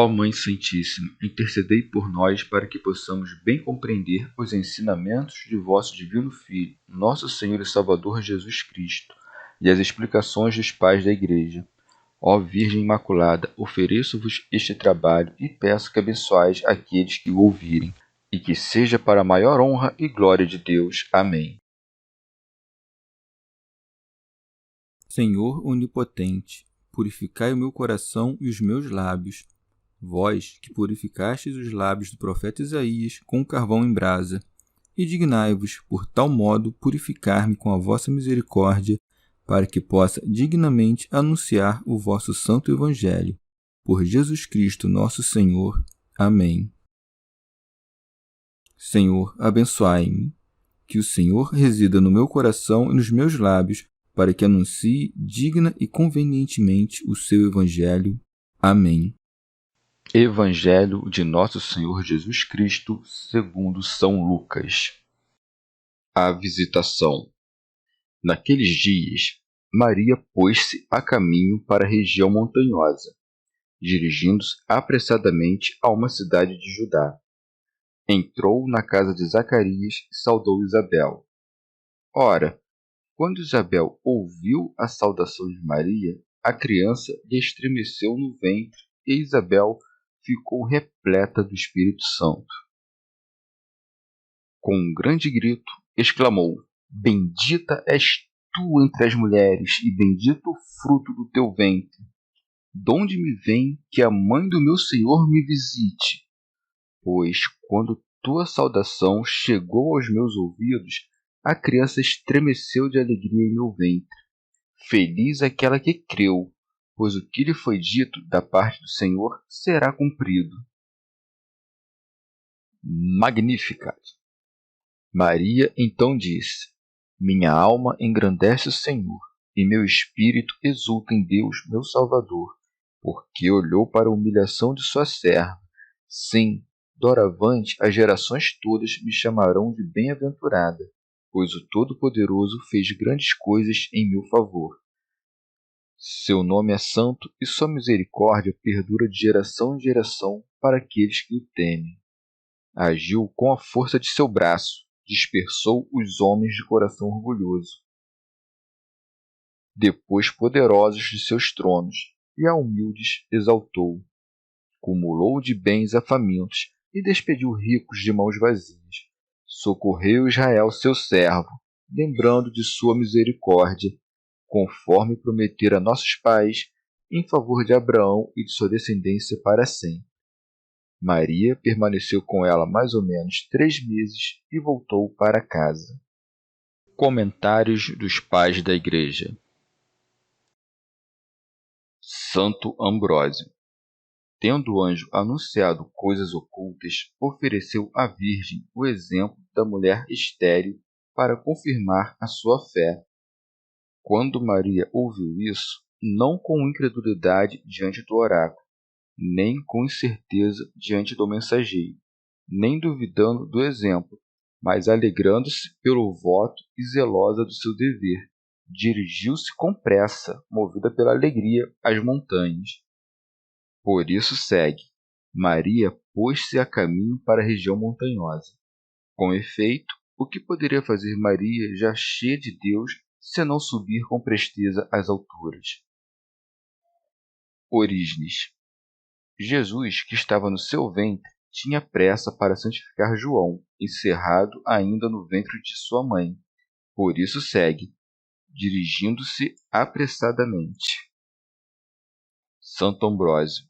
Ó Mãe Santíssima, intercedei por nós para que possamos bem compreender os ensinamentos de vosso Divino Filho, nosso Senhor e Salvador Jesus Cristo, e as explicações dos pais da Igreja. Ó Virgem Imaculada, ofereço-vos este trabalho e peço que abençoais aqueles que o ouvirem, e que seja para a maior honra e glória de Deus. Amém. Senhor onipotente, purificai o meu coração e os meus lábios. Vós, que purificastes os lábios do profeta Isaías com carvão em brasa, e dignai-vos, por tal modo, purificar-me com a vossa misericórdia, para que possa dignamente anunciar o vosso santo Evangelho. Por Jesus Cristo, nosso Senhor. Amém. Senhor, abençoai-me. Que o Senhor resida no meu coração e nos meus lábios, para que anuncie digna e convenientemente o seu Evangelho. Amém. Evangelho de Nosso Senhor Jesus Cristo, segundo São Lucas. A visitação. Naqueles dias, Maria pôs-se a caminho para a região montanhosa, dirigindo-se apressadamente a uma cidade de Judá. Entrou na casa de Zacarias e saudou Isabel. Ora, quando Isabel ouviu a saudação de Maria, a criança lhe estremeceu no ventre e Isabel ficou repleta do Espírito Santo. Com um grande grito, exclamou: Bendita és tu entre as mulheres, e bendito o fruto do teu ventre. Donde me vem que a mãe do meu Senhor me visite? Pois, quando tua saudação chegou aos meus ouvidos, a criança estremeceu de alegria em meu ventre. Feliz aquela que creu, pois o que lhe foi dito da parte do Senhor será cumprido. Magnificat. Maria então disse: Minha alma engrandece o Senhor, e meu espírito exulta em Deus, meu Salvador, porque olhou para a humilhação de sua serva. Sim, doravante as gerações todas me chamarão de bem-aventurada, pois o Todo-Poderoso fez grandes coisas em meu favor. Seu nome é santo e sua misericórdia perdura de geração em geração para aqueles que o temem. Agiu com a força de seu braço, dispersou os homens de coração orgulhoso. Depois poderosos de seus tronos, e a humildes exaltou. Cumulou de bens a famintos, e despediu ricos de mãos vazias. Socorreu Israel seu servo, lembrando de sua misericórdia, conforme prometera a nossos pais, em favor de Abraão e de sua descendência para sempre. Maria permaneceu com ela mais ou menos 3 meses e voltou para casa. Comentários dos Pais da Igreja. Santo Ambrósio. Tendo o anjo anunciado coisas ocultas, ofereceu à Virgem o exemplo da mulher estéril para confirmar a sua fé. Quando Maria ouviu isso, não com incredulidade diante do oráculo, nem com incerteza diante do mensageiro, nem duvidando do exemplo, mas alegrando-se pelo voto e zelosa do seu dever, dirigiu-se com pressa, movida pela alegria, às montanhas. Por isso segue. Maria pôs-se a caminho para a região montanhosa. Com efeito, o que poderia fazer Maria, já cheia de Deus, senão subir com presteza às alturas? Orígenes. Jesus, que estava no seu ventre, tinha pressa para santificar João, encerrado ainda no ventre de sua mãe. Por isso segue, dirigindo-se apressadamente. Santo Ambrósio.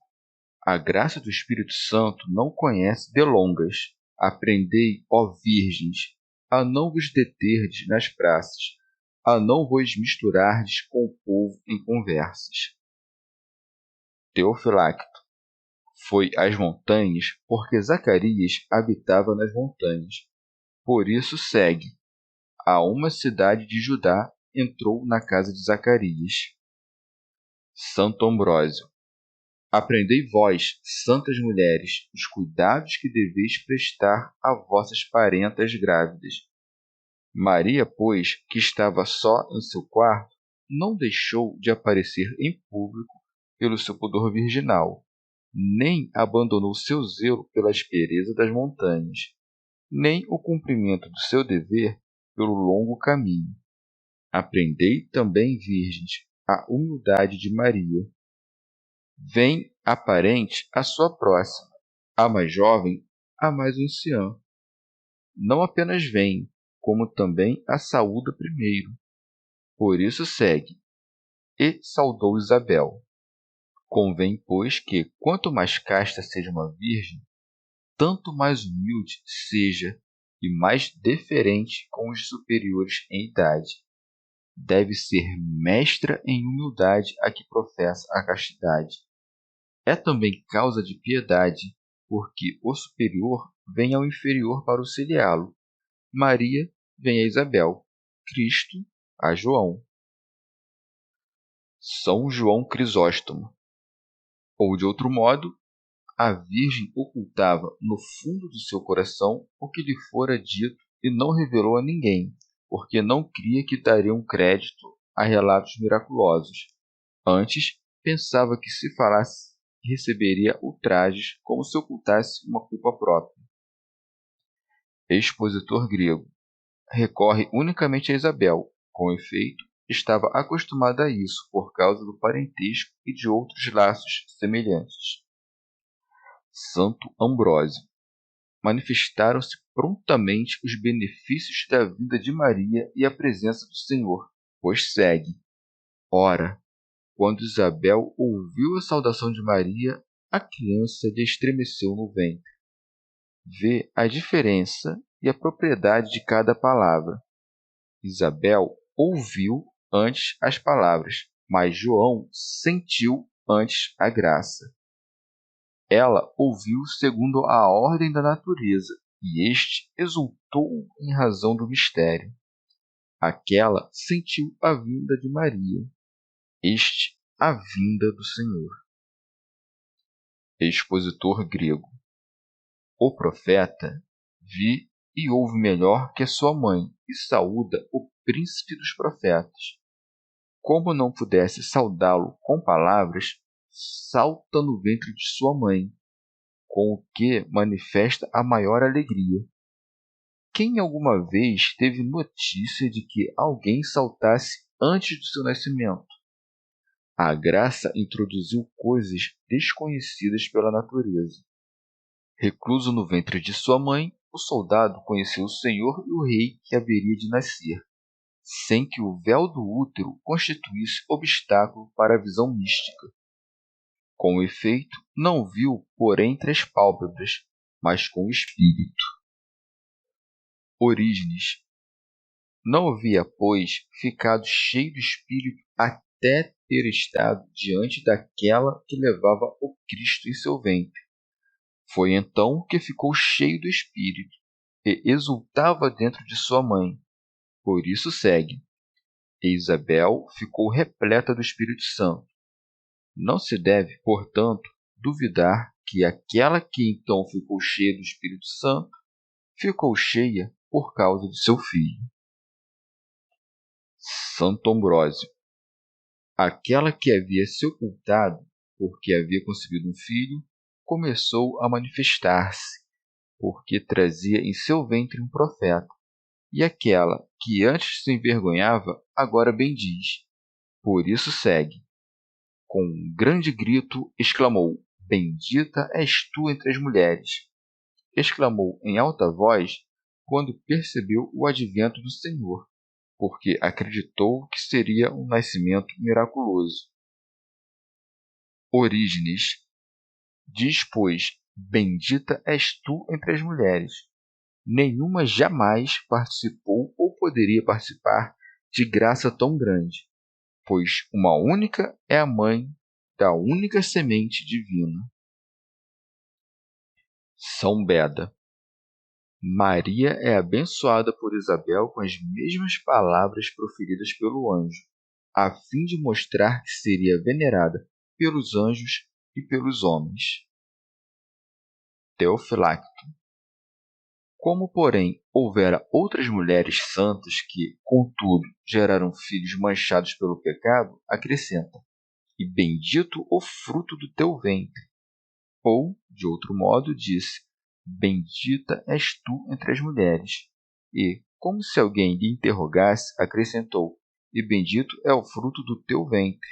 A graça do Espírito Santo não conhece delongas. Aprendei, ó virgens, a não vos deterdes nas praças, a não vos misturardes com o povo em conversas. Teofilacto. Foi às montanhas, porque Zacarias habitava nas montanhas. Por isso segue. A uma cidade de Judá entrou na casa de Zacarias. Santo Ambrósio. Aprendei vós, santas mulheres, os cuidados que deveis prestar a vossas parentas grávidas. Maria, pois, que estava só em seu quarto, não deixou de aparecer em público pelo seu pudor virginal. nem abandonou seu zelo pela aspereza das montanhas, nem o cumprimento do seu dever pelo longo caminho. Aprendei também, virgens, a humildade de Maria. Vem a parente a sua próxima, a mais jovem a mais anciã. Não apenas vem, como também a saúda primeiro. Por isso segue, e saudou Isabel. Convém, pois, que, quanto mais casta seja uma virgem, tanto mais humilde seja e mais deferente com os superiores em idade. Deve ser mestra em humildade a que professa a castidade. É também causa de piedade, porque o superior vem ao inferior para auxiliá-lo. Maria vem a Isabel, Cristo a João. São João Crisóstomo. Ou, de outro modo, a Virgem ocultava no fundo do seu coração o que lhe fora dito e não revelou a ninguém, porque não cria que dariam crédito a relatos miraculosos. Antes, pensava que se falasse receberia ultrajes como se ocultasse uma culpa própria. Expositor grego. Recorre unicamente a Isabel. Com efeito, estava acostumada a isso por causa do parentesco e de outros laços semelhantes. Santo Ambrósio. Manifestaram-se prontamente os benefícios da vinda de Maria e a presença do Senhor, pois segue. Ora, quando Isabel ouviu a saudação de Maria, a criança lhe estremeceu no ventre. Vê a diferença e a propriedade de cada palavra. Isabel ouviu antes as palavras, mas João sentiu antes a graça. Ela ouviu segundo a ordem da natureza, e este exultou em razão do mistério. Aquela sentiu a vinda de Maria, este a vinda do Senhor. Expositor grego. O profeta vi e ouve melhor que a sua mãe, e saúda o príncipe dos profetas. Como não pudesse saudá-lo com palavras, salta no ventre de sua mãe, com o que manifesta a maior alegria. Quem alguma vez teve notícia de que alguém saltasse antes do seu nascimento? A graça introduziu coisas desconhecidas pela natureza. Recluso no ventre de sua mãe, o soldado conheceu o Senhor e o rei que haveria de nascer, sem que o véu do útero constituísse obstáculo para a visão mística. Com efeito, não viu por entre as pálpebras, mas com o espírito. Orígenes. Não havia, pois, ficado cheio do espírito até ter estado diante daquela que levava o Cristo em seu ventre. Foi então que ficou cheio do espírito e exultava dentro de sua mãe. Por isso segue. E Isabel ficou repleta do Espírito Santo. Não se deve, portanto, duvidar que aquela que então ficou cheia do Espírito Santo ficou cheia por causa de seu filho. Santo Ambrósio. Aquela que havia se ocultado, porque havia concebido um filho, começou a manifestar-se, porque trazia em seu ventre um profeta. E aquela que antes se envergonhava, agora bendiz. Por isso segue. Com um grande grito, exclamou: Bendita és tu entre as mulheres. Exclamou em alta voz quando percebeu o advento do Senhor, porque acreditou que seria um nascimento miraculoso. Orígenes. Diz, pois, bendita és tu entre as mulheres. Nenhuma jamais participou ou poderia participar de graça tão grande, pois uma única é a mãe da única semente divina. São Beda. Maria é abençoada por Isabel com as mesmas palavras proferidas pelo anjo, a fim de mostrar que seria venerada pelos anjos e pelos homens. Teofilacto. Como, porém, houvera outras mulheres santas que, contudo, geraram filhos manchados pelo pecado, acrescenta: E bendito o fruto do teu ventre. Ou, de outro modo, disse: Bendita és tu entre as mulheres. E, como se alguém lhe interrogasse, acrescentou: E bendito é o fruto do teu ventre,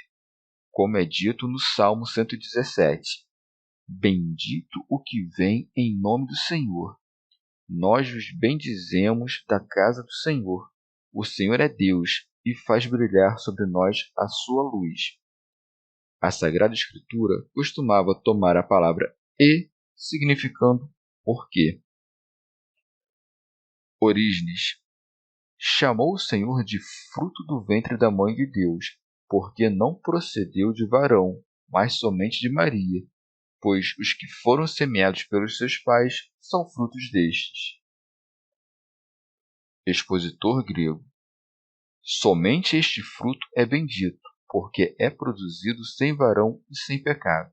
como é dito no Salmo 117. Bendito o que vem em nome do Senhor. Nós vos bendizemos da casa do Senhor. O Senhor é Deus e faz brilhar sobre nós a sua luz. A Sagrada Escritura costumava tomar a palavra e significando porque. Orígenes chamou o Senhor de fruto do ventre da mãe de Deus, porque não procedeu de varão, mas somente de Maria, pois os que foram semeados pelos seus pais são frutos destes. Expositor grego. Somente este fruto é bendito, porque é produzido sem varão e sem pecado.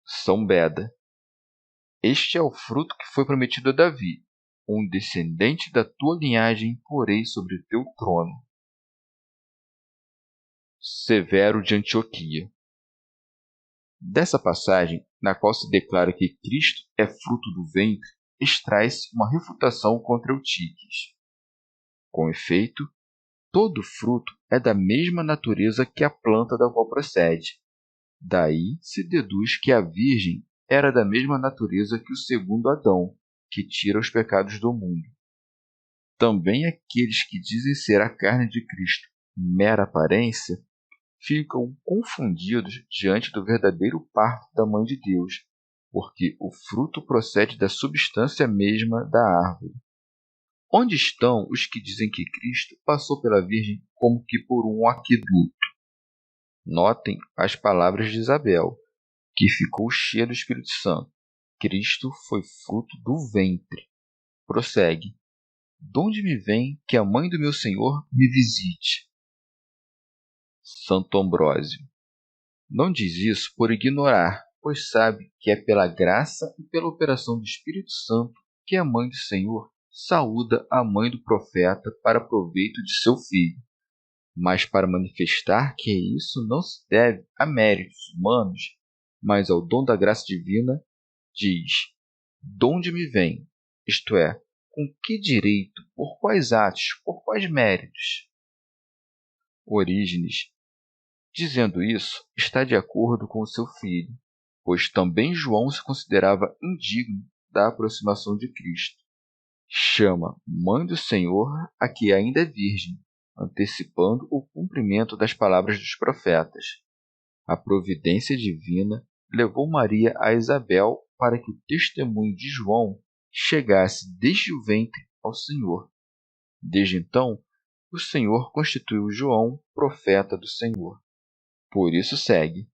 São Beda. Este é o fruto que foi prometido a Davi. Um descendente da tua linhagem porei sobre teu trono. Severo de Antioquia. Dessa passagem, na qual se declara que Cristo é fruto do ventre, extrai-se uma refutação contra Eutiques. Com efeito, todo fruto é da mesma natureza que a planta da qual procede. Daí se deduz que a Virgem era da mesma natureza que o segundo Adão, que tira os pecados do mundo. Também aqueles que dizem ser a carne de Cristo mera aparência ficam confundidos diante do verdadeiro parto da Mãe de Deus, porque o fruto procede da substância mesma da árvore. Onde estão os que dizem que Cristo passou pela Virgem como que por um aqueduto? Notem as palavras de Isabel, que ficou cheia do Espírito Santo. Cristo foi fruto do ventre. Prossegue. Donde me vem que a mãe do meu Senhor me visite? Santo Ambrósio. Não diz isso por ignorar, pois sabe que é pela graça e pela operação do Espírito Santo que a mãe do Senhor saúda a mãe do profeta para proveito de seu filho. Mas para manifestar que isso não se deve a méritos humanos, mas ao dom da graça divina, diz: Donde me vem? Isto é, com que direito, por quais atos, por quais méritos? Orígenes, dizendo isso, está de acordo com o seu filho, pois também João se considerava indigno da aproximação de Cristo. Chama Mãe do Senhor a que ainda é virgem, antecipando o cumprimento das palavras dos profetas. A providência divina levou Maria a Isabel para que o testemunho de João chegasse desde o ventre ao Senhor. Desde então, o Senhor constituiu João profeta do Senhor. Por isso segue: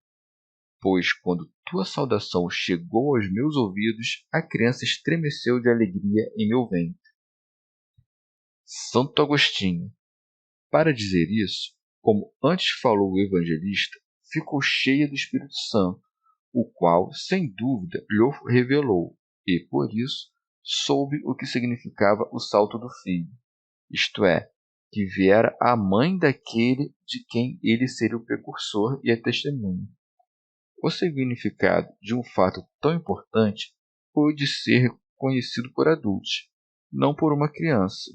Pois quando tua saudação chegou aos meus ouvidos, a criança estremeceu de alegria em meu ventre. Santo Agostinho. Para dizer isso, como antes falou o evangelista, ficou cheia do Espírito Santo, o qual, sem dúvida, lhe revelou, e, por isso, soube o que significava o salto do filho, isto é, que viera a mãe daquele de quem ele seria o precursor e a testemunha. O significado de um fato tão importante pôde ser conhecido por adultos, não por uma criança,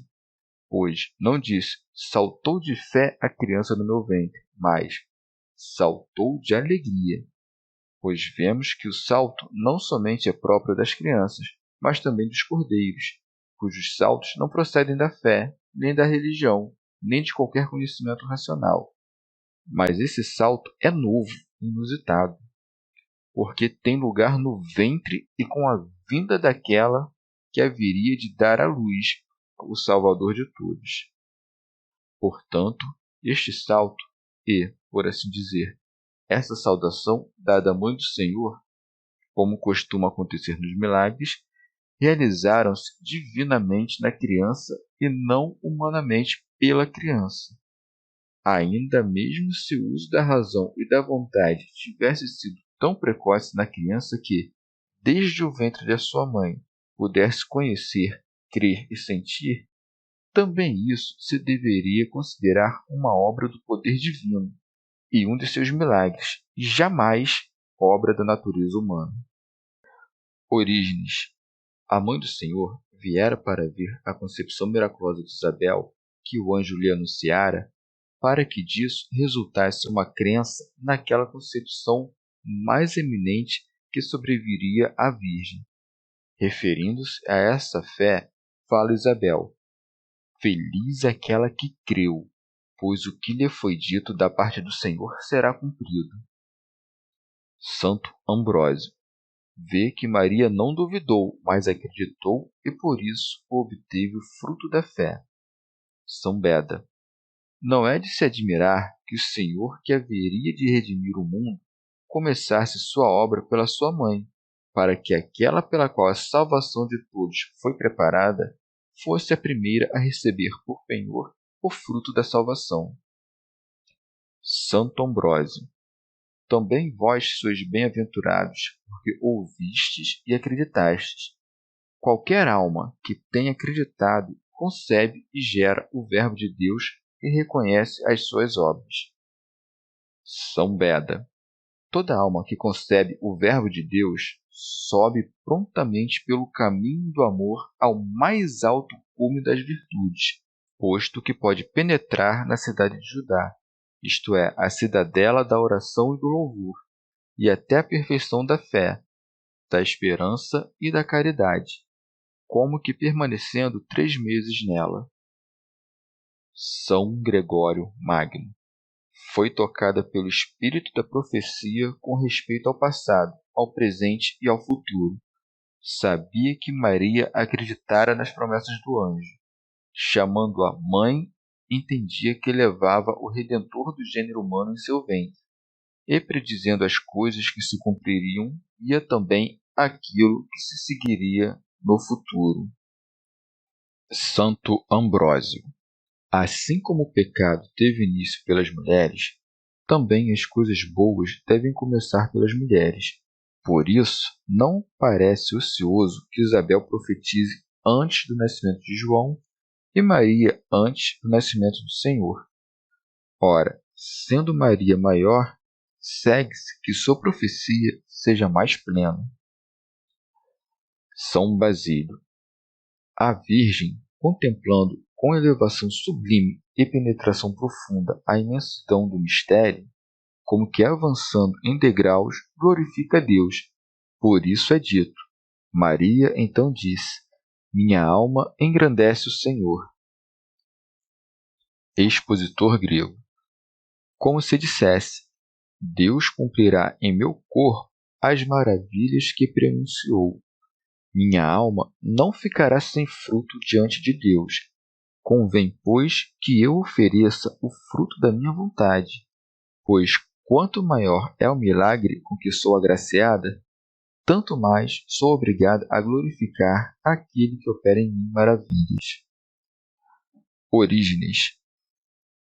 pois não diz saltou de fé a criança no meu ventre, mas saltou de alegria, pois vemos que o salto não somente é próprio das crianças, mas também dos cordeiros, cujos saltos não procedem da fé, nem da religião, nem de qualquer conhecimento racional. Mas esse salto é novo, inusitado, porque tem lugar no ventre e com a vinda daquela que haveria de dar à luz o Salvador de todos. Portanto, este salto e, por assim dizer, essa saudação dada à Mãe do Senhor, como costuma acontecer nos milagres, realizaram-se divinamente na criança e não humanamente pela criança. Ainda mesmo se o uso da razão e da vontade tivesse sido tão precoce na criança que, desde o ventre de sua mãe, pudesse conhecer, crer e sentir, também isso se deveria considerar uma obra do poder divino e um de seus milagres, e jamais obra da natureza humana. Orígenes, a mãe do Senhor, viera para ver a concepção miraculosa de Isabel, que o anjo lhe anunciara, para que disso resultasse uma crença naquela concepção mais eminente que sobreviria à Virgem. Referindo-se a essa fé, fala Isabel: feliz aquela que creu, pois o que lhe foi dito da parte do Senhor será cumprido. Santo Ambrósio vê que Maria não duvidou, mas acreditou e por isso obteve o fruto da fé. São Beda. Não é de se admirar que o Senhor, que haveria de redimir o mundo, começasse sua obra pela sua mãe, para que aquela pela qual a salvação de todos foi preparada fosse a primeira a receber por penhor o fruto da salvação. Santo Ambrósio. Também vós sois bem-aventurados, porque ouvistes e acreditastes. Qualquer alma que tenha acreditado concebe e gera o Verbo de Deus e reconhece as suas obras. São Beda. Toda alma que concebe o Verbo de Deus sobe prontamente pelo caminho do amor ao mais alto cume das virtudes, posto que pode penetrar na cidade de Judá, isto é, a cidadela da oração e do louvor, e até a perfeição da fé, da esperança e da caridade, como que permanecendo 3 meses nela. São Gregório Magno. Foi tocada pelo espírito da profecia com respeito ao passado, ao presente e ao futuro. Sabia que Maria acreditara nas promessas do anjo. Chamando-a mãe, entendia que levava o Redentor do gênero humano em seu ventre, e predizendo as coisas que se cumpririam, via também aquilo que se seguiria no futuro. Santo Ambrósio. Assim como o pecado teve início pelas mulheres, também as coisas boas devem começar pelas mulheres. Por isso, não parece ocioso que Isabel profetize antes do nascimento de João e Maria antes do nascimento do Senhor. Ora, sendo Maria maior, segue-se que sua profecia seja mais plena. São Basílio. A Virgem, contemplando com elevação sublime e penetração profunda a imensidão do mistério, como que avançando em degraus, glorifica a Deus. Por isso é dito: Maria então disse: minha alma engrandece o Senhor. Expositor grego. Como se dissesse: Deus cumprirá em meu corpo as maravilhas que pronunciou. Minha alma não ficará sem fruto diante de Deus. Convém, pois, que eu ofereça o fruto da minha vontade, pois quanto maior é o milagre com que sou agraciada, tanto mais sou obrigada a glorificar aquele que opera em mim maravilhas. Orígenes.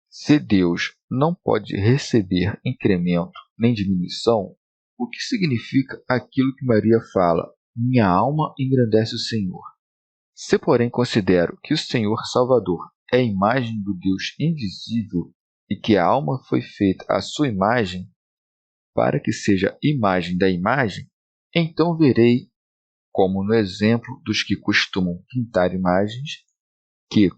Se Deus não pode receber incremento nem diminuição, o que significa aquilo que Maria fala: minha alma engrandece o Senhor? Se, porém, considero que o Senhor Salvador é a imagem do Deus invisível e que a alma foi feita à sua imagem, para que seja imagem da imagem, então verei, como no exemplo dos que costumam pintar imagens, que,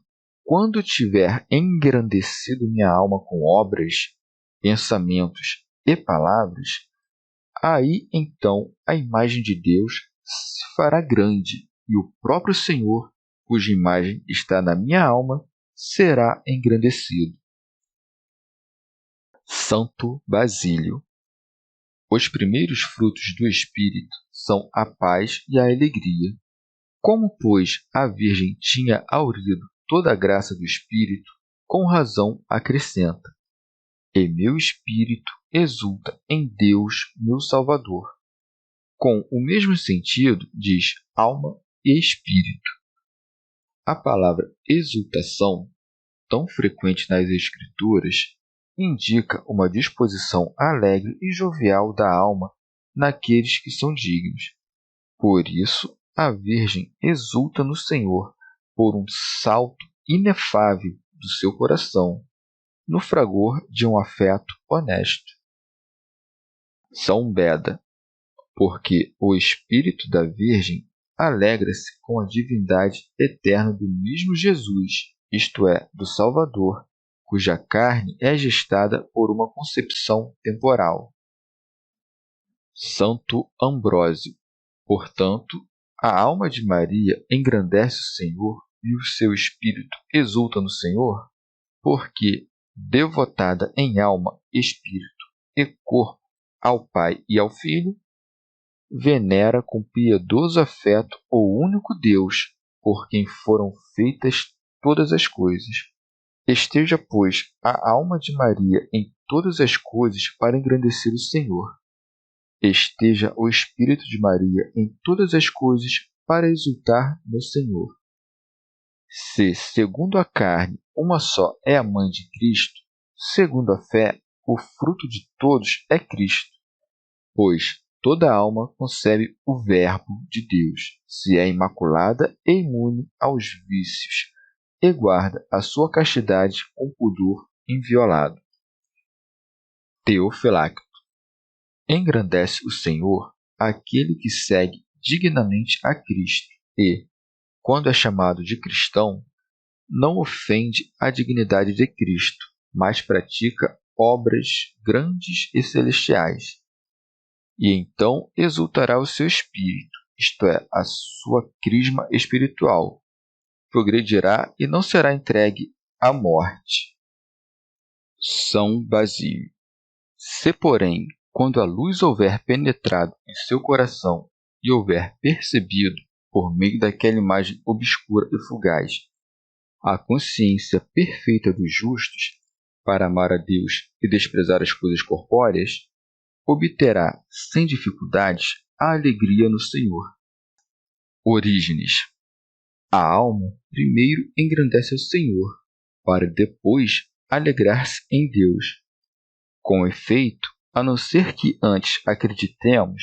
quando tiver engrandecido minha alma com obras, pensamentos e palavras, aí então a imagem de Deus se fará grande, e o próprio Senhor, cuja imagem está na minha alma, será engrandecido. Santo Basílio. Os primeiros frutos do Espírito são a paz e a alegria. Como, pois, a Virgem tinha aurido toda a graça do Espírito, com razão acrescenta: e meu espírito exulta em Deus, meu Salvador. Com o mesmo sentido, diz alma e espírito. A palavra exultação, tão frequente nas Escrituras, indica uma disposição alegre e jovial da alma naqueles que são dignos. Por isso, a Virgem exulta no Senhor por um salto inefável do seu coração, no fragor de um afeto honesto. São Beda, porque o espírito da Virgem alegra-se com a divindade eterna do mesmo Jesus, isto é, do Salvador, cuja carne é gestada por uma concepção temporal. Santo Ambrósio. Portanto, a alma de Maria engrandece o Senhor e o seu espírito exulta no Senhor, porque, devotada em alma, espírito e corpo ao Pai e ao Filho, venera com piedoso afeto o único Deus, por quem foram feitas todas as coisas. Esteja, pois, a alma de Maria em todas as coisas para engrandecer o Senhor. Esteja o Espírito de Maria em todas as coisas para exultar no Senhor. Se, segundo a carne, uma só é a mãe de Cristo, segundo a fé, o fruto de todos é Cristo. Pois toda alma concebe o Verbo de Deus, se é imaculada e imune aos vícios, e guarda a sua castidade com pudor inviolado. Teofilacto. Engrandece o Senhor aquele que segue dignamente a Cristo e, quando é chamado de cristão, não ofende a dignidade de Cristo, mas pratica obras grandes e celestiais. E então exultará o seu espírito, isto é, a sua crisma espiritual, progredirá e não será entregue à morte. São Basílio. Se, porém, quando a luz houver penetrado em seu coração e houver percebido, por meio daquela imagem obscura e fugaz, a consciência perfeita dos justos, para amar a Deus e desprezar as coisas corpóreas, obterá, sem dificuldades, a alegria no Senhor. Orígenes. A alma primeiro engrandece o Senhor, para depois alegrar-se em Deus. Com efeito, a não ser que antes acreditemos,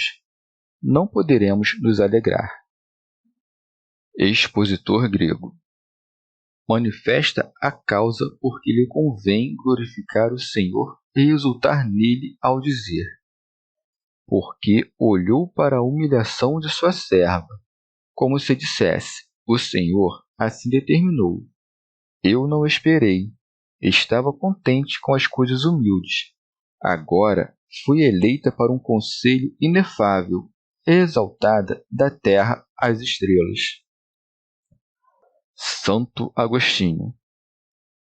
não poderemos nos alegrar. Expositor grego. Manifesta a causa por que lhe convém glorificar o Senhor e exultar nele ao dizer: porque olhou para a humilhação de sua serva, como se dissesse: o Senhor assim determinou. Eu não esperei, estava contente com as coisas humildes. Agora fui eleita para um conselho inefável, exaltada da terra às estrelas. Santo Agostinho.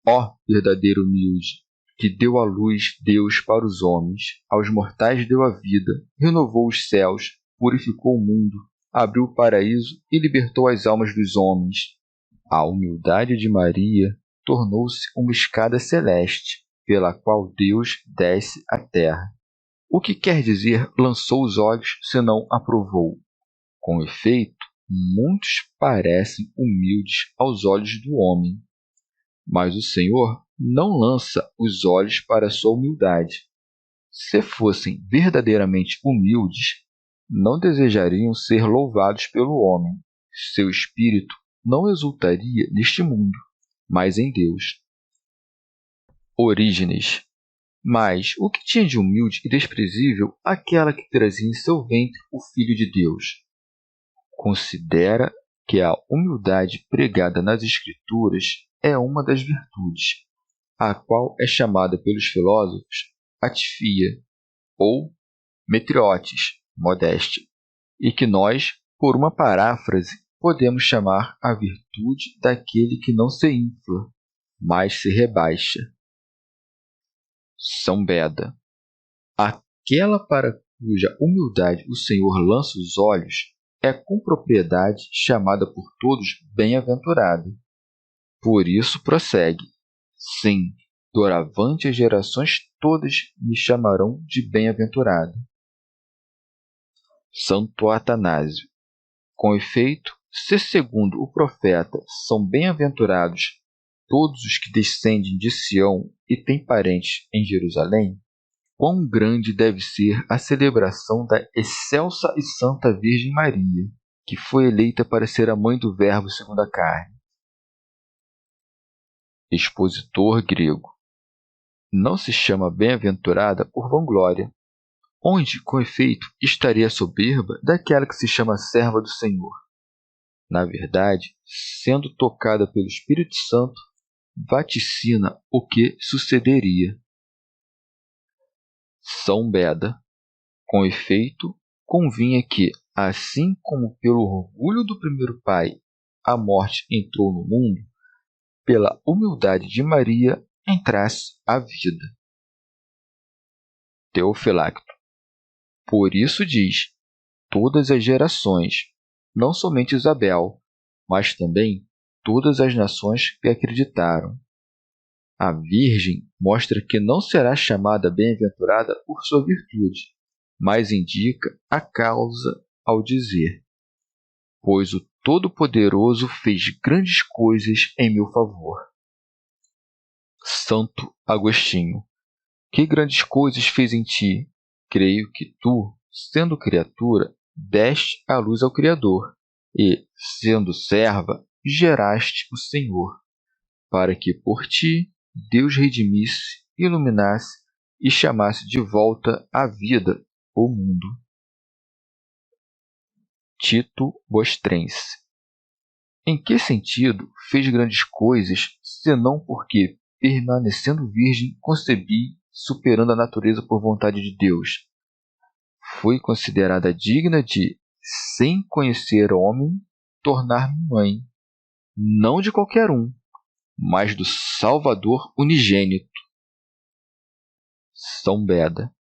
Ó verdadeiro humilde, que deu à luz Deus para os homens, aos mortais deu a vida, renovou os céus, purificou o mundo, abriu o paraíso e libertou as almas dos homens. A humildade de Maria tornou-se uma escada celeste, pela qual Deus desce à terra. O que quer dizer lançou os olhos, senão aprovou? Com efeito, muitos parecem humildes aos olhos do homem, mas o Senhor não lança os olhos para a sua humildade. Se fossem verdadeiramente humildes, não desejariam ser louvados pelo homem. Seu espírito não exultaria neste mundo, mas em Deus. Orígenes. Mas o que tinha de humilde e desprezível aquela que trazia em seu ventre o Filho de Deus? Considera que a humildade pregada nas Escrituras é uma das virtudes, a qual é chamada pelos filósofos atifia, ou metriotes, modéstia, e que nós, por uma paráfrase, podemos chamar a virtude daquele que não se infla, mas se rebaixa. São Beda. Aquela para cuja humildade o Senhor lança os olhos é com propriedade chamada por todos bem-aventurada. Por isso prossegue: sim, doravante as gerações todas me chamarão de bem-aventurado. Santo Atanásio. Com efeito, se segundo o profeta são bem-aventurados todos os que descendem de Sião e têm parentes em Jerusalém, quão grande deve ser a celebração da excelsa e santa Virgem Maria, que foi eleita para ser a mãe do Verbo segundo a carne. Expositor grego. Não se chama bem-aventurada por vanglória, Onde, com efeito, estaria a soberba daquela que se chama serva do Senhor? Na verdade, sendo tocada pelo Espírito Santo, vaticina o que sucederia. São Beda. Com efeito, convinha que, assim como pelo orgulho do primeiro pai a morte entrou no mundo, pela humildade de Maria entrasse a vida. Teofilacto. Por isso diz, todas as gerações, não somente Isabel, mas também todas as nações que acreditaram. A Virgem mostra que não será chamada bem-aventurada por sua virtude, mas indica a causa ao dizer: pois o Todo-Poderoso fez grandes coisas em meu favor. Santo Agostinho. Que grandes coisas fez em ti? Creio que tu, sendo criatura, deste a luz ao Criador, e, sendo serva, geraste o Senhor, para que por ti Deus redimisse, iluminasse e chamasse de volta à vida o mundo. Tito Bostrense. Em que sentido fez grandes coisas, senão porque, permanecendo virgem, concebi, superando a natureza por vontade de Deus? Fui considerada digna de, sem conhecer homem, tornar-me mãe, não de qualquer um, mas do Salvador unigênito. São Beda.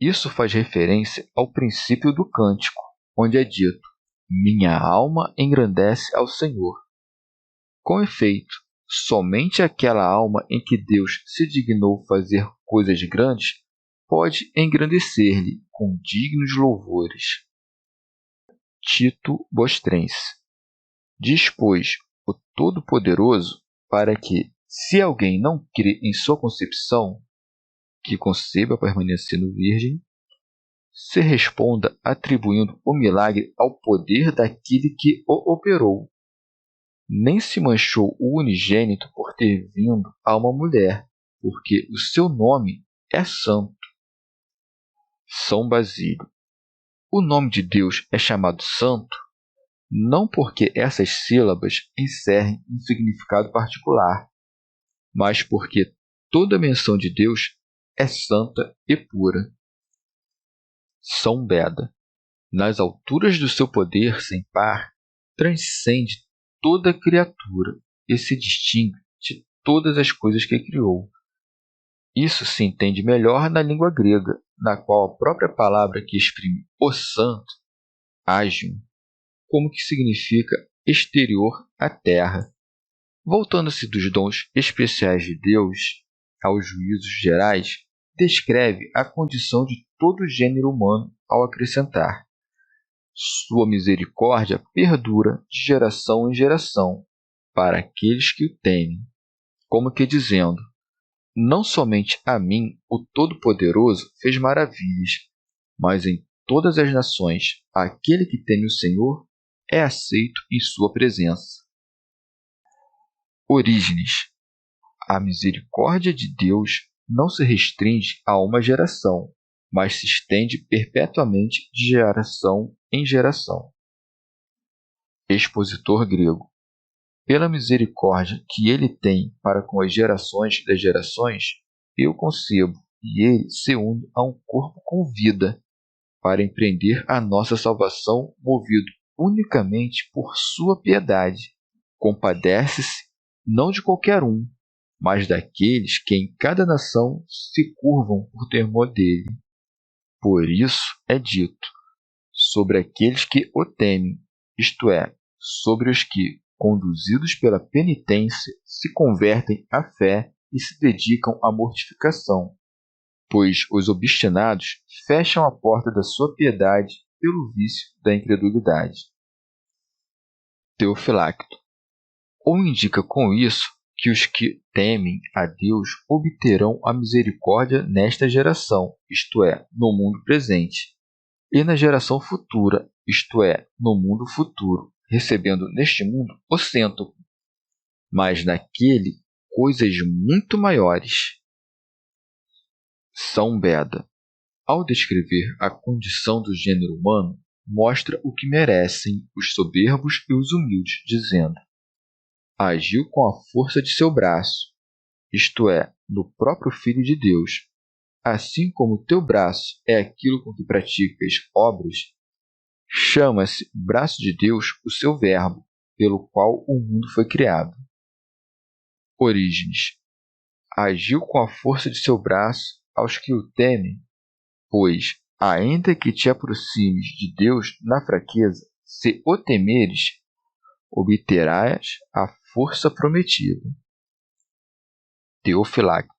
Isso faz referência ao princípio do cântico, onde é dito: minha alma engrandece ao Senhor. Com efeito, somente aquela alma em que Deus se dignou fazer coisas grandes pode engrandecer-lhe com dignos louvores. Tito Bostrense. Diz, pois, o Todo-Poderoso para que, se alguém não crê em sua concepção, que conceba permanecendo virgem, se responda atribuindo o milagre ao poder daquele que o operou. Nem se manchou o unigênito por ter vindo a uma mulher, porque o seu nome é santo. São Basílio. O nome de Deus é chamado santo, não porque essas sílabas encerrem um significado particular, mas porque toda menção de Deus é santa e pura. São Beda. Nas alturas do seu poder sem par, transcende toda criatura e se distingue de todas as coisas que criou. Isso se entende melhor na língua grega, na qual a própria palavra que exprime o santo, agion, como que significa exterior à terra. Voltando-se dos dons especiais de Deus aos juízos gerais, descreve a condição de todo o gênero humano ao acrescentar: sua misericórdia perdura de geração em geração para aqueles que o temem, como que dizendo: não somente a mim o Todo-Poderoso fez maravilhas, mas em todas as nações aquele que teme o Senhor é aceito em sua presença. Orígenes. A misericórdia de Deus não se restringe a uma geração, mas se estende perpetuamente de geração em geração. Expositor grego. Pela misericórdia que ele tem para com as gerações das gerações, eu concebo, e ele se une a um corpo com vida, para empreender a nossa salvação, movido unicamente por sua piedade. Compadece-se não de qualquer um, mas daqueles que em cada nação se curvam por temor dele. Por isso é dito: sobre aqueles que o temem, isto é, sobre os que, conduzidos pela penitência, se convertem à fé e se dedicam à mortificação, pois os obstinados fecham a porta da sua piedade pelo vício da incredulidade. Teofilacto. Ou indica com isso que os que temem a Deus obterão a misericórdia nesta geração, isto é, no mundo presente, e na geração futura, isto é, no mundo futuro, recebendo neste mundo o cêntuplo, mas naquele coisas muito maiores. São Beda. Ao descrever a condição do gênero humano, mostra o que merecem os soberbos e os humildes, dizendo: agiu com a força de seu braço, isto é, no próprio Filho de Deus. Assim como o teu braço é aquilo com que praticas obras, chama-se braço de Deus o seu verbo, pelo qual o mundo foi criado. Orígenes. Agiu com a força de seu braço aos que o temem, pois, ainda que te aproximes de Deus na fraqueza, se o temeres, obterás a força prometida. Teofilacto.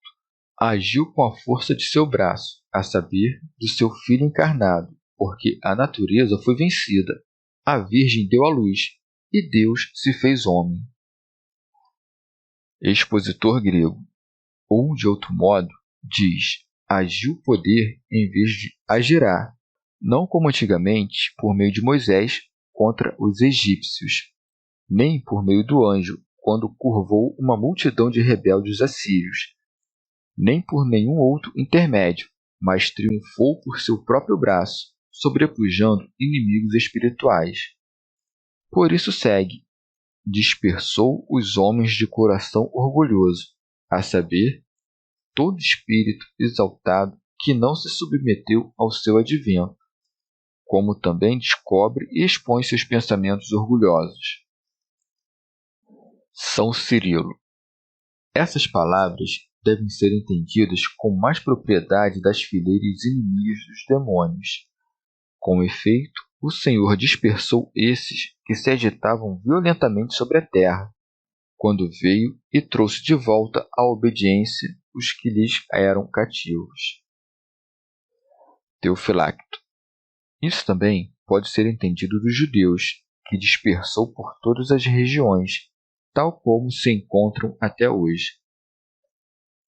Agiu com a força de seu braço, a saber, do seu Filho encarnado, porque a natureza foi vencida, a Virgem deu à luz, e Deus se fez homem. Expositor grego. Ou, de outro modo, diz: agiu o poder em vez de agirá, não como antigamente por meio de Moisés contra os egípcios, nem por meio do anjo, quando curvou uma multidão de rebeldes assírios, nem por nenhum outro intermédio, mas triunfou por seu próprio braço, sobrepujando inimigos espirituais. Por isso segue: dispersou os homens de coração orgulhoso, a saber, todo espírito exaltado que não se submeteu ao seu advento, como também descobre e expõe seus pensamentos orgulhosos. São Cirilo. Essas palavras devem ser entendidas com mais propriedade das fileiras inimigas dos demônios. Com efeito, o Senhor dispersou esses que se agitavam violentamente sobre a terra, quando veio e trouxe de volta à obediência os que lhes eram cativos. Teofilacto. Isso também pode ser entendido dos judeus, que dispersou por todas as regiões, tal como se encontram até hoje.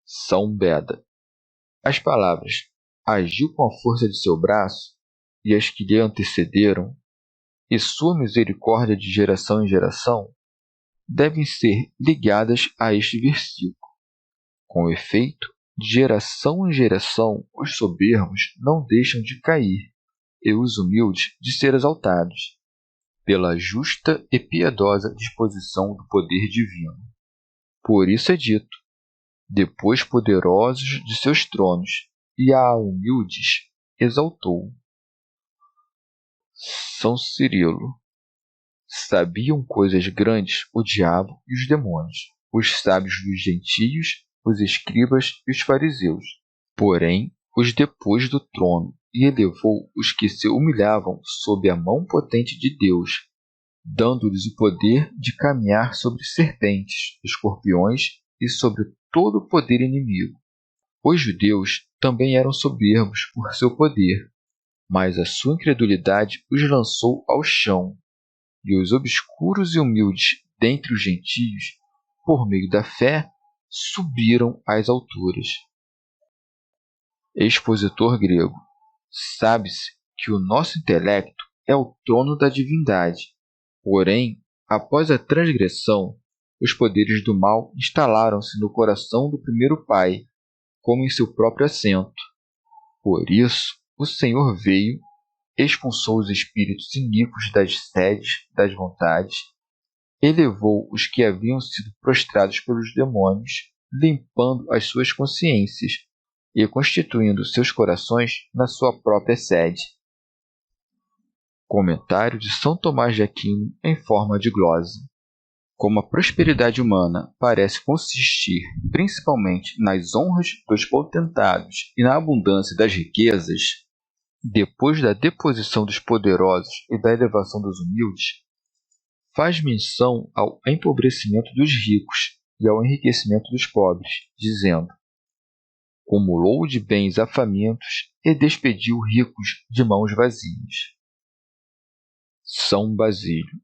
São Beda. As palavras agiu com a força de seu braço e as que lhe antecederam, e sua misericórdia de geração em geração, devem ser ligadas a este versículo. Com efeito, de geração em geração, os soberbos não deixam de cair, e os humildes de ser exaltados, pela justa e piedosa disposição do poder divino. Por isso é dito: depois poderosos de seus tronos, e a humildes exaltou. São Cirilo. Sabiam coisas grandes o diabo e os demônios, os sábios dos gentios, os escribas e os fariseus. Porém, os depôs do trono e elevou os que se humilhavam sob a mão potente de Deus, dando-lhes o poder de caminhar sobre serpentes, escorpiões e sobre todo o poder inimigo. Os judeus também eram soberbos por seu poder, mas a sua incredulidade os lançou ao chão, e os obscuros e humildes dentre os gentios, por meio da fé, subiram às alturas. Expositor grego. Sabe-se que o nosso intelecto é o trono da divindade. Porém, após a transgressão, os poderes do mal instalaram-se no coração do primeiro pai, como em seu próprio assento. Por isso, o Senhor veio, expulsou os espíritos iníquos das sedes das vontades, elevou os que haviam sido prostrados pelos demônios, limpando as suas consciências e constituindo seus corações na sua própria sede. Comentário de São Tomás de Aquino em forma de glosa. Como a prosperidade humana parece consistir principalmente nas honras dos potentados e na abundância das riquezas, depois da deposição dos poderosos e da elevação dos humildes, faz menção ao empobrecimento dos ricos e ao enriquecimento dos pobres, dizendo: cumulou de bens a famintos e despediu ricos de mãos vazias. São Basílio.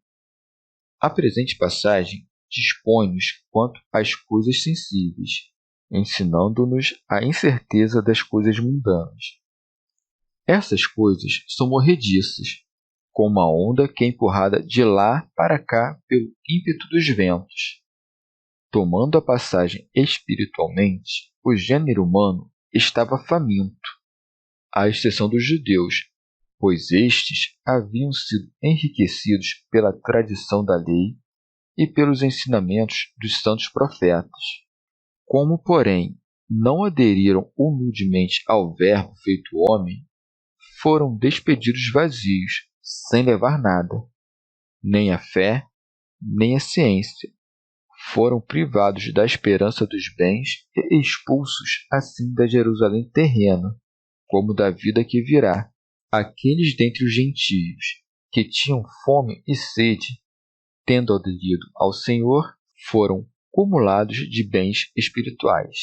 A presente passagem dispõe-nos quanto às coisas sensíveis, ensinando-nos a incerteza das coisas mundanas. Essas coisas são morrediças, como a onda que é empurrada de lá para cá pelo ímpeto dos ventos. Tomando a passagem espiritualmente, o gênero humano estava faminto. à exceção dos judeus, pois estes haviam sido enriquecidos pela tradição da lei e pelos ensinamentos dos santos profetas. Como, porém, não aderiram humildemente ao Verbo feito homem, foram despedidos vazios, sem levar nada, nem a fé, nem a ciência. Foram privados da esperança dos bens e expulsos assim da Jerusalém terrena, como da vida que virá. Aqueles dentre os gentios que tinham fome e sede, tendo aderido ao Senhor, foram cumulados de bens espirituais.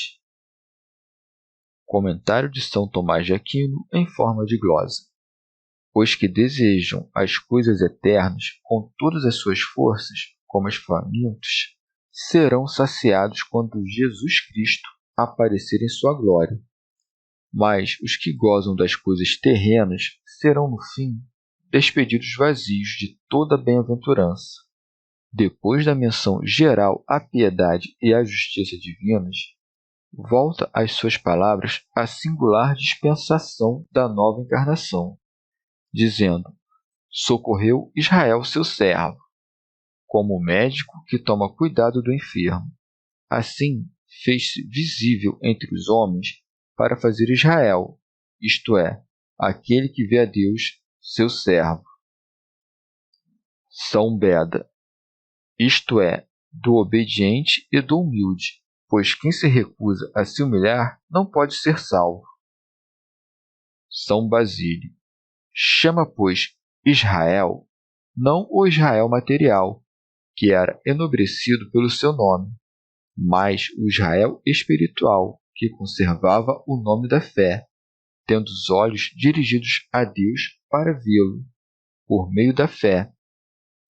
Comentário de São Tomás de Aquino em forma de glosa. Os que desejam as coisas eternas com todas as suas forças, como os famintos, serão saciados quando Jesus Cristo aparecer em sua glória. Mas os que gozam das coisas terrenas serão, no fim, despedidos vazios de toda bem-aventurança. Depois da menção geral à piedade e à justiça divinas, volta às suas palavras a singular dispensação da nova encarnação, dizendo: socorreu Israel seu servo, como o médico que toma cuidado do enfermo. Assim, fez-se visível entre os homens para fazer Israel, isto é, aquele que vê a Deus, seu servo. São Beda, isto é, do obediente e do humilde, pois quem se recusa a se humilhar não pode ser salvo. São Basílio, chama, pois, Israel, não o Israel material, que era enobrecido pelo seu nome, mas o Israel espiritual, que conservava o nome da fé, tendo os olhos dirigidos a Deus para vê-lo, por meio da fé.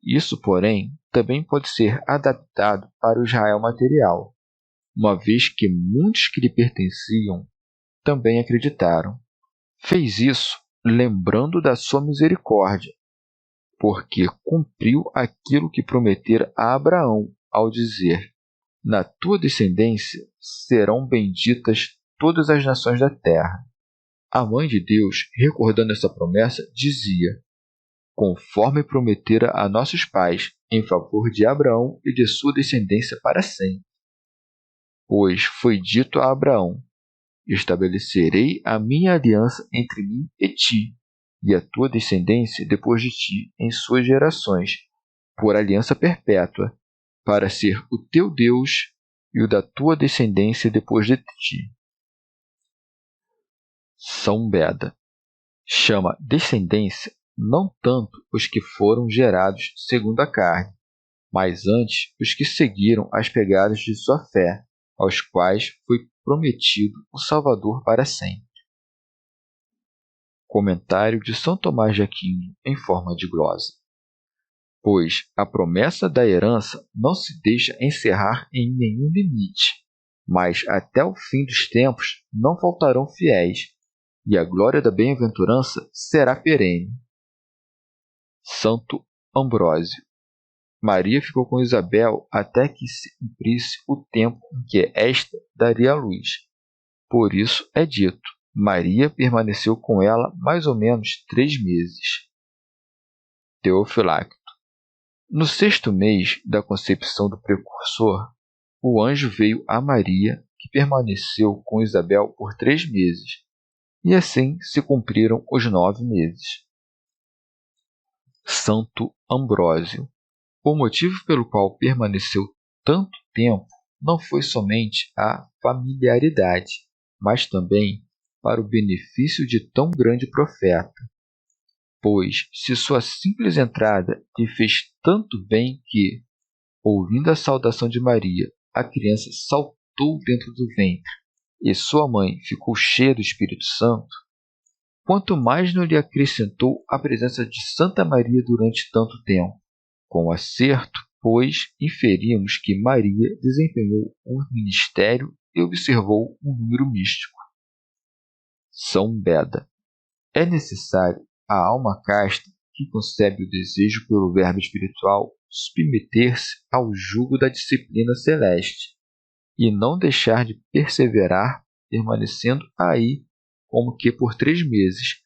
Isso, porém, também pode ser adaptado para o Israel material, uma vez que muitos que lhe pertenciam também acreditaram. Fez isso lembrando da sua misericórdia, porque cumpriu aquilo que prometera a Abraão ao dizer: na tua descendência serão benditas todas as nações da terra. A mãe de Deus, recordando essa promessa, dizia: conforme prometera a nossos pais, em favor de Abraão e de sua descendência para sempre. Pois foi dito a Abraão: estabelecerei a minha aliança entre mim e ti, e a tua descendência depois de ti em suas gerações, por aliança perpétua, para ser o teu Deus e o da tua descendência depois de ti. São Beda, chama descendência não tanto os que foram gerados segundo a carne, mas antes os que seguiram as pegadas de sua fé, aos quais foi prometido o Salvador para sempre. Comentário de São Tomás de Aquino em forma de glosa. Pois a promessa da herança não se deixa encerrar em nenhum limite, mas até o fim dos tempos não faltarão fiéis, e a glória da bem-aventurança será perene. Santo Ambrósio. Maria ficou com Isabel até que se cumprisse o tempo em que esta daria à luz. Por isso é dito: Maria permaneceu com ela mais ou menos 3 meses. Teofilacto. No 6º mês da concepção do precursor, o anjo veio a Maria, que permaneceu com Isabel por 3 meses, e assim se cumpriram os 9 meses. Santo Ambrósio. O motivo pelo qual permaneceu tanto tempo não foi somente a familiaridade, mas também para o benefício de tão grande profeta. Pois, se sua simples entrada lhe fez tanto bem que, ouvindo a saudação de Maria, a criança saltou dentro do ventre e sua mãe ficou cheia do Espírito Santo, quanto mais não lhe acrescentou a presença de Santa Maria durante tanto tempo. Com acerto, pois, inferimos que Maria desempenhou um ministério e observou um número místico. São Beda. É necessário a alma casta, que concebe o desejo pelo verbo espiritual, submeter-se ao jugo da disciplina celeste e não deixar de perseverar, permanecendo aí como que por 3 meses,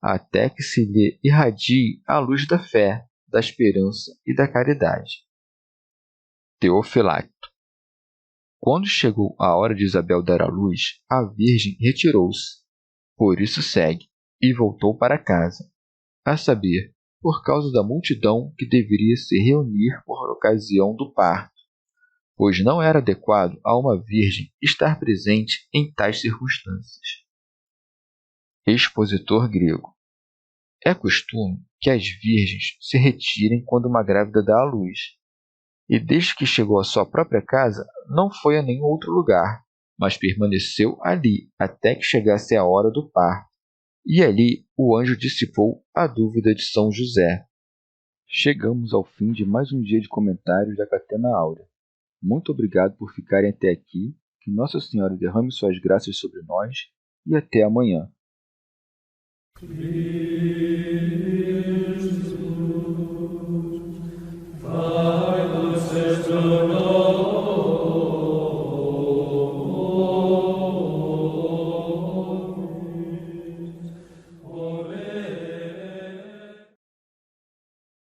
até que se lhe irradie a luz da fé, da esperança e da caridade. Teofilacto. Quando chegou a hora de Isabel dar à luz, a Virgem retirou-se, por isso segue, e voltou para casa, a saber, por causa da multidão que deveria se reunir por ocasião do parto, pois não era adequado a uma virgem estar presente em tais circunstâncias. Expositor grego. É costume que as virgens se retirem quando uma grávida dá à luz, e desde que chegou à sua própria casa, não foi a nenhum outro lugar, mas permaneceu ali até que chegasse a hora do parto, e ali o anjo dissipou a dúvida de São José. Chegamos ao fim de mais um dia de comentários da Catena Áurea. Muito obrigado por ficarem até aqui, que Nossa Senhora derrame suas graças sobre nós, e até amanhã.